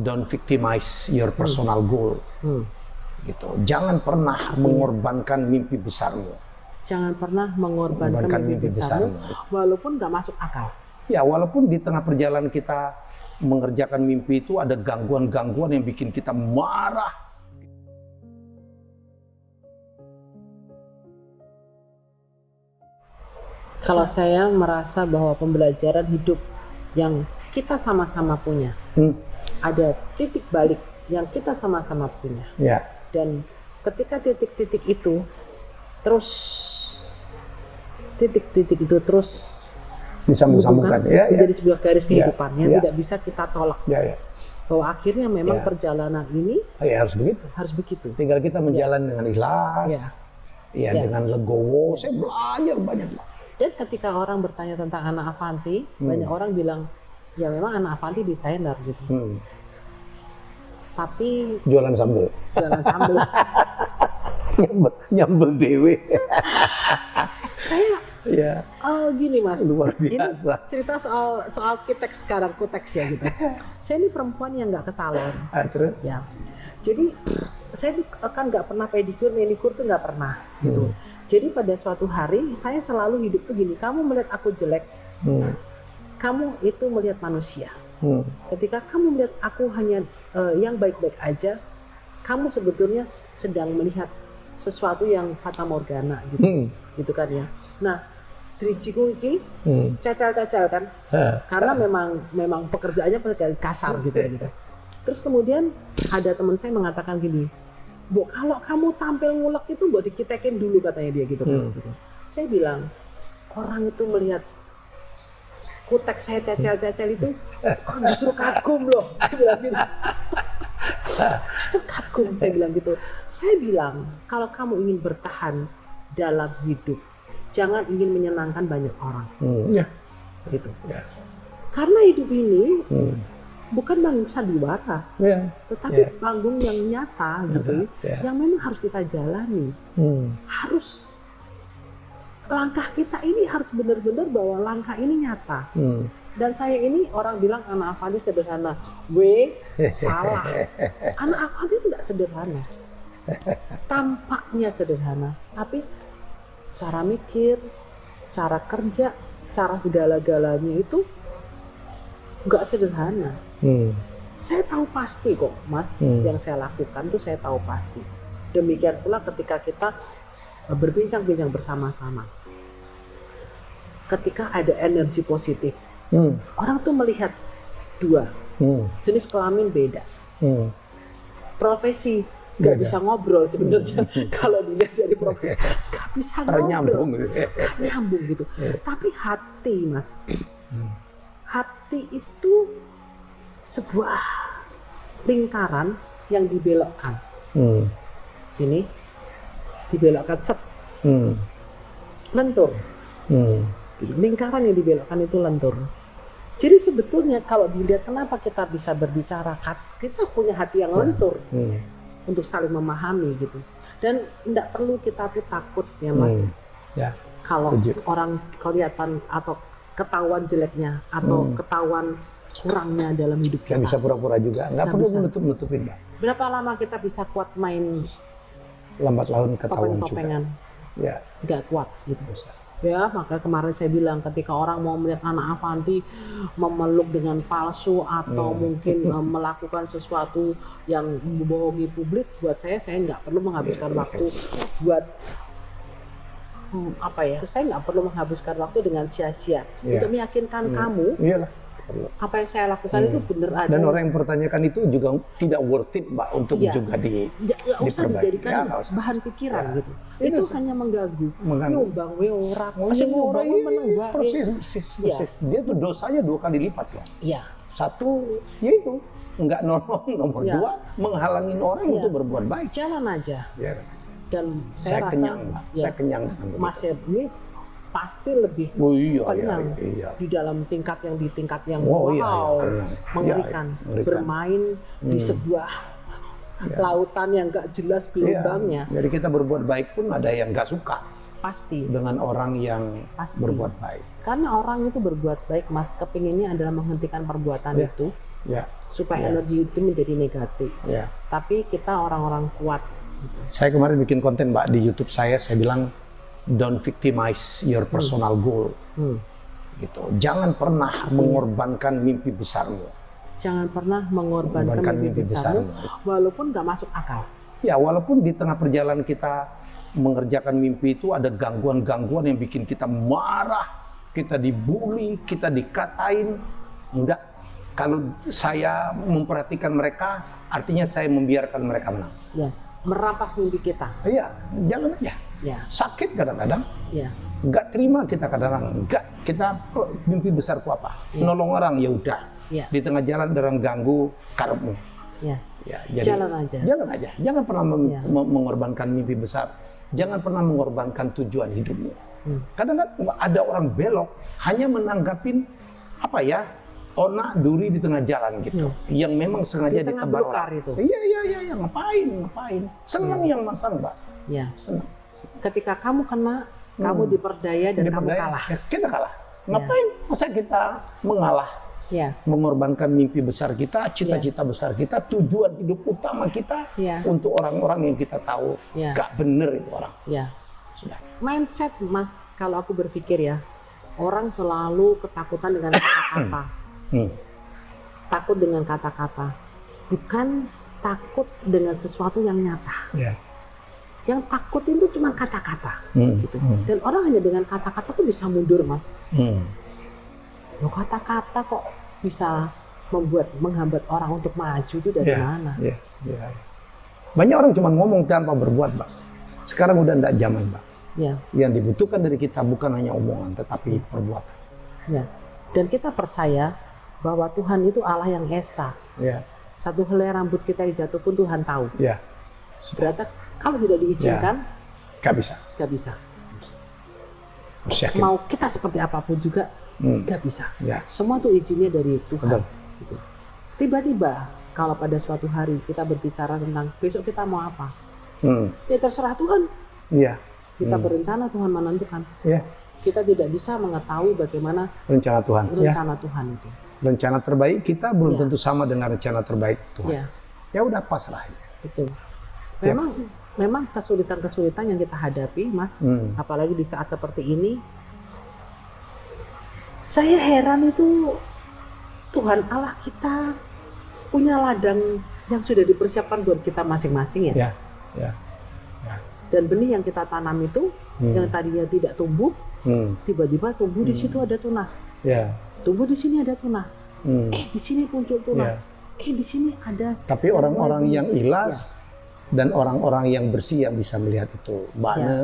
don't victimize your personal goal. Gitu. Jangan pernah mengorbankan mimpi besarmu. Jangan pernah mengorbankan mimpi besarmu, walaupun nggak masuk akal. Ya, walaupun di tengah perjalanan kita mengerjakan mimpi itu ada gangguan-gangguan yang bikin kita marah. Kalau saya merasa bahwa pembelajaran hidup yang kita sama-sama punya, ada titik balik yang kita sama-sama punya. Ya. Dan ketika titik-titik itu terus titik-titik itu terus disambung-sambungkan menjadi sebuah garis kehidupan yang tidak bisa kita tolak. Bahwa akhirnya memang perjalanan ini harus begitu. Harus begitu. Tinggal kita menjalani dengan ikhlas, dengan legowo. Saya belajar banyak. Dan ketika orang bertanya tentang anak Avanti, banyak orang bilang, ya memang anak Avanti desainer gitu. Tapi jualan sambal. nyambel dewe. Saya gini Mas, luar biasa. Ini cerita soal kiteks sekarang, kuteks ya gitu. Saya ini perempuan yang nggak ke salon. Terus? Ya. Jadi saya kan nggak pernah pedicure, manicure tuh nggak pernah gitu. Jadi pada suatu hari saya selalu hidup tuh gini, kamu melihat aku jelek, kamu itu melihat manusia. Ketika kamu melihat aku hanya yang baik-baik aja, kamu sebetulnya sedang melihat sesuatu yang fata morgana gitu, gitu kan ya. Nah, drijiku ini cacal-cacal kan, karena memang pekerjaannya pekerjaan kasar gitu. Terus kemudian ada teman saya mengatakan gini, Bu, kalau kamu tampil ngulek itu buat dikitekin dulu katanya dia gitu. Saya bilang, orang itu melihat kuteks saya cacal-cacal itu, justru kagum loh. Saya bilang gitu. Justru kagum, saya bilang gitu. Saya bilang, kalau kamu ingin bertahan dalam hidup, jangan ingin menyenangkan banyak orang. Gitu. Karena hidup ini bukan panggung sandiwara, tetapi panggung yang nyata gitu, yang memang harus kita jalani. Harus langkah kita ini harus benar-benar bahwa langkah ini nyata. Dan saya ini orang bilang anak Avanti sederhana, salah. Anak Avanti itu tidak sederhana, tampaknya sederhana, tapi cara mikir, cara kerja, cara segala-galanya itu nggak sederhana. Saya tahu pasti kok, Mas, yang saya lakukan tuh saya tahu pasti. Demikian pula ketika kita berbincang-bincang bersama-sama. Ketika ada energi positif, orang tuh melihat dua, jenis kelamin beda, profesi nggak bisa ngobrol sebenarnya. Kalau dilihat dari profesi, nggak bisa ngobrol, nyambung gitu. Tapi hati, Mas, hati itu sebuah lingkaran yang dibelokkan. Ini dibelokkan lentur. Lingkaran yang dibelokkan itu lentur. Jadi sebetulnya kalau dilihat kenapa kita bisa berbicara, kita punya hati yang lentur untuk saling memahami gitu. Dan tidak perlu kita tuh takut ya Mas. Kalau orang kelihatan atau ketahuan jeleknya atau ketahuan kurangnya dalam hidup kita. Yang bisa pura-pura juga, nggak perlu menutup-nutupin, Mbak. Berapa lama kita bisa kuat main lambat laun ketahuan topeng-topengan? Ya, nggak kuat gitu. Ya, maka kemarin saya bilang ketika orang mau melihat anak Avanti memeluk dengan palsu atau mungkin melakukan sesuatu yang membohongi publik, buat saya nggak perlu menghabiskan waktu buat saya nggak perlu menghabiskan waktu dengan sia-sia untuk meyakinkan kamu apa yang saya lakukan itu benar ada. Dan orang yang mempertanyakan itu juga tidak worth it, Mbak, untuk juga nggak usah dijadikan bahan pikiran gitu. Itu hanya mengganggu. Nyumbang ora, masih nyumbang menenggak. Persis. Dia tuh dosanya 2 kali lipat loh. Satu, yaitu nggak nolong. Nomor 2, menghalangin orang untuk berbuat baik. Jalan aja. Dan saya kenyang, Mbak. Saya kenyang dengan begitu. Mas ini pasti lebih kenyang di dalam tingkat yang mengerikan. Bermain di sebuah lautan yang gak jelas gelombangnya. Jadi kita berbuat baik pun ada yang gak suka. Pasti. Dengan orang yang berbuat baik. Karena orang itu berbuat baik, Mas, kepinginnya adalah menghentikan perbuatan itu supaya energi itu menjadi negatif. Tapi kita orang-orang kuat. Saya kemarin bikin konten Mbak di YouTube saya bilang don't victimize your personal goal. Gitu. Jangan pernah mengorbankan mimpi besarmu. Jangan pernah mengorbankan mimpi besarmu, walaupun nggak masuk akal. Ya, walaupun di tengah perjalanan kita mengerjakan mimpi itu ada gangguan-gangguan yang bikin kita marah, kita dibully, kita dikatain. Enggak. Kalau saya memperhatikan mereka, artinya saya membiarkan mereka menang. Ya, merampas mimpi kita. Iya, jangan aja. Ya. Sakit kadang-kadang. Ya. Enggak terima kita kadang-kadang. Enggak, kita mimpi besarku apa? Ya. Nolong orang, ya udah. Ya. Di tengah jalan ada orang ganggu karepmu. Ya. Ya, jadi jalan aja. Jalan aja. Jangan pernah mengorbankan mimpi besar. Jangan pernah mengorbankan tujuan hidupmu. Kadang-kadang ada orang belok hanya menanggapin apa ya? Onak duri di tengah jalan gitu. Yang memang sengaja ditebar orang. Itu. Iya, ngapain? Senang yang masang, Mbak. Iya. Senang. Ketika kamu kena, kamu diperdaya dan kamu kalah. Ya, kita kalah. Ngapain? Masa kita mengalah? Ya. Mengorbankan mimpi besar kita, cita-cita besar kita, tujuan hidup utama kita untuk orang-orang yang kita tahu gak bener itu orang. Ya. Sudah. Mindset, Mas, kalau aku berpikir ya, orang selalu ketakutan dengan kata-kata. Takut dengan kata-kata, bukan takut dengan sesuatu yang nyata. Yang takut itu cuma kata-kata. Gitu. Dan orang hanya dengan kata-kata tuh bisa mundur, Mas. Loh, kata-kata kok bisa menghambat orang untuk maju itu dari mana? Banyak orang cuma ngomong tanpa berbuat, Mbak. Sekarang udah enggak zaman, Mbak. Yang dibutuhkan dari kita bukan hanya omongan, tetapi perbuatan. Dan kita percaya bahwa Tuhan itu Allah yang esa. Satu helai rambut kita dijatuh pun Tuhan tahu. Berarti kalau tidak diizinkan, nggak bisa. Mau kita seperti apapun juga, nggak bisa. Semua itu izinnya dari Tuhan. Gitu. Tiba-tiba, kalau pada suatu hari kita berbicara tentang besok kita mau apa, ya terserah Tuhan. Kita berencana, Tuhan menentukan. Kita tidak bisa mengetahui bagaimana rencana Tuhan itu. Rencana terbaik kita belum tentu sama dengan rencana terbaik Tuhan. Ya udah pasrah. Betul. Memang kesulitan-kesulitan yang kita hadapi, Mas, apalagi di saat seperti ini, saya heran itu Tuhan Allah kita punya ladang yang sudah dipersiapkan buat kita masing-masing ya. Dan benih yang kita tanam itu, yang tadinya tidak tumbuh, tiba-tiba tumbuh di situ ada tunas. Tumbuh di sini ada tunas. Di sini muncul tunas. Di sini ada. Tapi orang-orang yang ikhlas dan orang-orang yang bersih yang bisa melihat itu. Mbak Ane,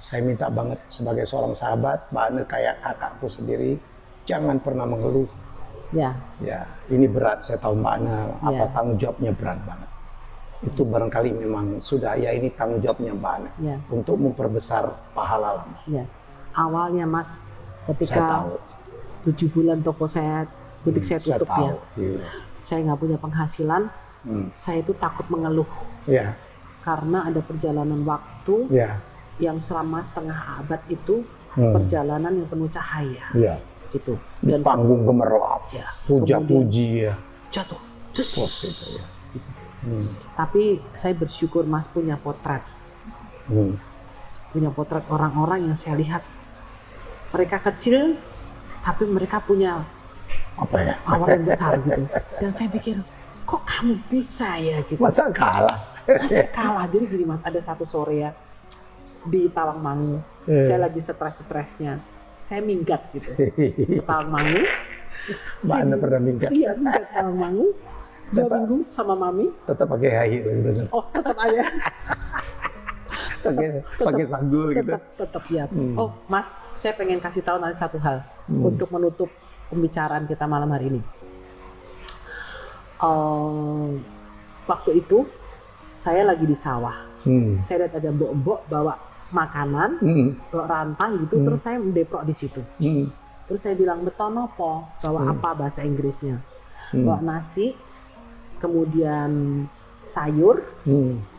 saya minta banget sebagai seorang sahabat, Mbak Ane kayak kakakku sendiri, jangan pernah mengeluh. Ini berat, saya tahu Mbak Ane, apa tanggung jawabnya berat banget. Itu barangkali memang sudah ini tanggung jawabnya Mbak Ane untuk memperbesar pahala lama. Awalnya, Mas, ketika 7 bulan toko saya, butik saya tutup saya nggak punya penghasilan, saya itu takut mengeluh. Karena ada perjalanan waktu yang selama setengah abad itu perjalanan yang penuh cahaya. Gitu. Dan panggung gemerlap, puja-puji jatuh. Tapi saya bersyukur, Mas, punya potret. Punya potret orang-orang yang saya lihat. Mereka kecil, tapi mereka punya power yang besar gitu. Dan saya pikir, kok kamu bisa ya gitu. Masa kalah? Jadi gini, Mas, ada satu sore ya di Tawangmangu. Saya lagi stres-stresnya. Saya minggat gitu. Ke Tawangmangu. Mbak Ane pernah minggat? Iya, minggat Tawangmangu. 2 minggu sama Mami. Tetap pakai high heel. Oh, tetap aja. pakai sanggul gitu. Tetap ya. Oh, Mas, saya pengen kasih tahu nanti satu hal untuk menutup pembicaraan kita malam hari ini. Waktu itu saya lagi di sawah. Saya lihat ada mbok-mbok bawa makanan, bawa rantang gitu, terus saya mendeprok di situ. Terus saya bilang, betonopo, bawa apa bahasa Inggrisnya? Bawa nasi, kemudian sayur,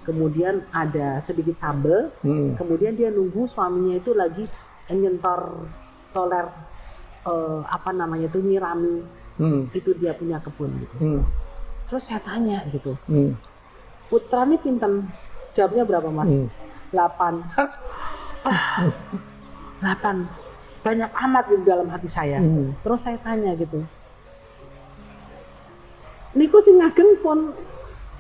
kemudian ada sedikit sambal, kemudian dia nunggu suaminya itu lagi nyentor toler nyirami itu dia punya kebun gitu. Terus saya tanya gitu, putra ini pinten? Jawabnya berapa mas? 8. 8. Banyak amat di dalam hati saya. Terus saya tanya gitu, niku sing ngageng pun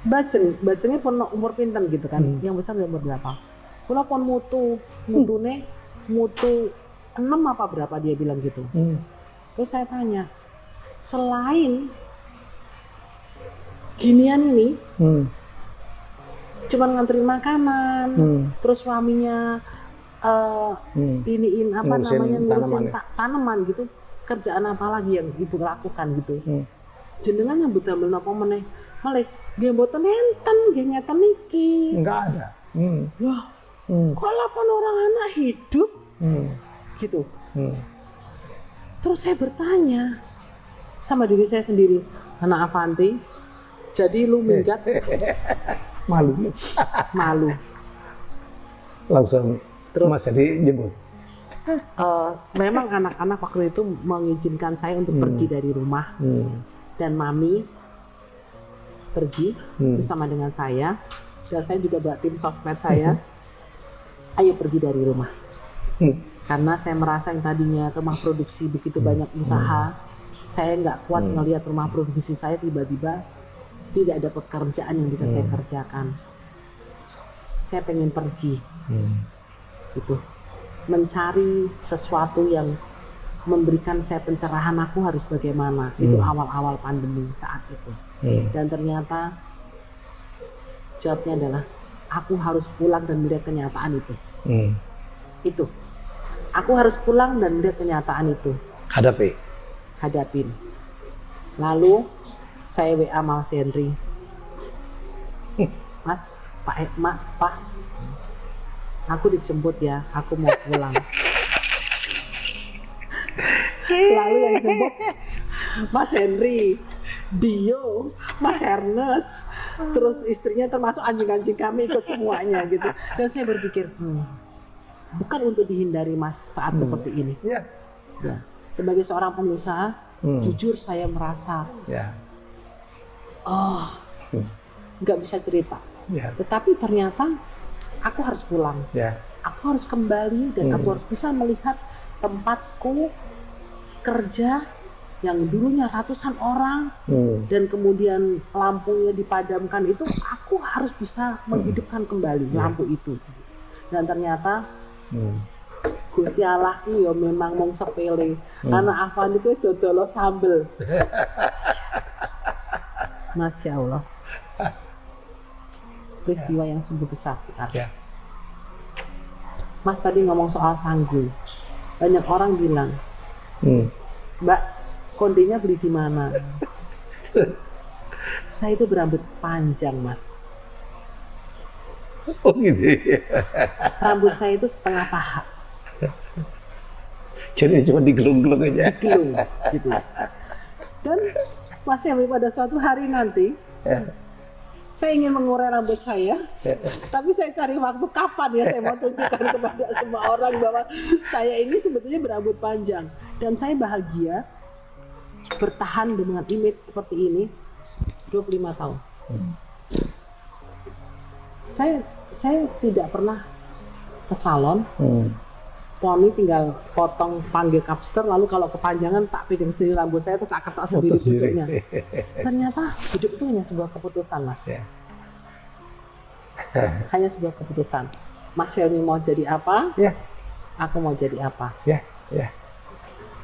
bajengnya pun umur pinten gitu kan? Yang besar umur berapa? Kula pun mutune mutu 6 apa berapa dia bilang gitu. Terus saya tanya, selain ginian ini, cuman nganterin makanan, terus suaminya iniin apa namanya ngurusin tanaman gitu, kerjaan apa lagi yang ibu lakukan gitu? Jenengan yang budamel napa meneh? Malih nggih mboten enten, nggih ngeten niki. Enggak ada. Wah, kok 8 orang anak hidup? Gitu. Terus saya bertanya sama diri saya sendiri, anak Avanti, jadi lu minggat Malu. malu. Langsung Terus, Mas jadi jemput. memang anak-anak waktu itu mengizinkan saya untuk pergi dari rumah, dan mami pergi bersama dengan saya, dan saya juga bawa tim sosmed saya, ayo pergi dari rumah. Karena saya merasa yang tadinya rumah produksi begitu banyak usaha, saya nggak kuat ngelihat rumah produksi saya tiba-tiba tidak ada pekerjaan yang bisa saya kerjakan. Saya pengen pergi, gitu, mencari sesuatu yang memberikan saya pencerahan. Aku harus bagaimana? Itu awal-awal pandemi saat itu. Dan ternyata jawabnya adalah aku harus pulang dan melihat kenyataan itu. Itu. Aku harus pulang dan melihat kenyataan itu. Hadapin. Lalu saya WA Mas Henry. Mas, Pak, aku dijemput ya, aku mau pulang. Lalu yang jemput Mas Henry, Dio, Mas Ernest, terus istrinya termasuk anjing-anjing kami ikut semuanya gitu. Dan saya berpikir, bukan untuk dihindari Mas saat seperti ini. Ya. Sebagai seorang pengusaha, jujur saya merasa, nggak bisa cerita. Tetapi ternyata aku harus pulang. Aku harus kembali dan aku harus bisa melihat tempatku kerja yang dulunya ratusan orang dan kemudian lampunya dipadamkan itu, aku harus bisa menghidupkan kembali lampu itu. Dan ternyata Gusti Allah ki yo memang mung sepele. Anak Avan itu dodolo sambel. Masya Allah. Peristiwa yang sungguh besar sekali. Mas tadi ngomong soal sanggul. Banyak orang bilang, Mbak, kondenya beli di mana? Terus saya itu berambut panjang, Mas. Oh gitu ya. Rambut saya itu setengah paha. Jadi cuma digelung-gelung aja. Digelung, gitu. Dan Mas Henry pada suatu hari nanti, saya ingin mengurai rambut saya, tapi saya cari waktu kapan ya saya mau tunjukkan kepada semua orang bahwa saya ini sebetulnya berambut panjang. Dan saya bahagia bertahan dengan image seperti ini 25 tahun. Saya tidak pernah ke salon, poni tinggal potong panggil kapster, lalu kalau kepanjangan tak pegang sendiri rambut saya, tak ketak sendiri cucuknya. Ternyata hidup itu hanya sebuah keputusan, Mas. Hanya sebuah keputusan. Mas Helmi mau jadi apa? Aku mau jadi apa?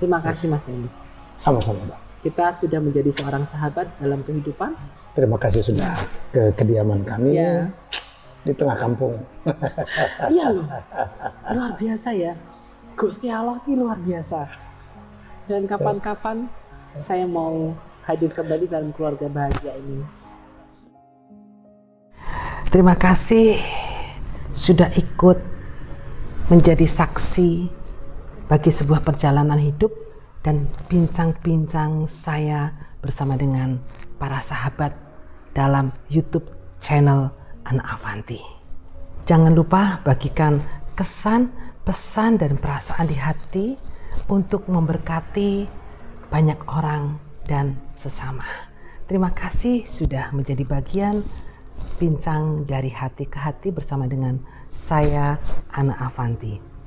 Terima kasih Mas Helmi. Sama-sama, Mbak. Kita sudah menjadi seorang sahabat dalam kehidupan. Terima kasih sudah ke kediaman kami di tengah kampung. Iya loh, luar biasa ya. Gusti Allah ini luar biasa. Dan kapan-kapan saya mau hadir kembali dalam keluarga bahagia ini. Terima kasih sudah ikut menjadi saksi bagi sebuah perjalanan hidup dan bincang-bincang saya bersama dengan para sahabat dalam YouTube channel Anak Avanti. Jangan lupa bagikan kesan, pesan, dan perasaan di hati untuk memberkati banyak orang dan sesama. Terima kasih sudah menjadi bagian bincang dari hati ke hati bersama dengan saya, Ana Avanti.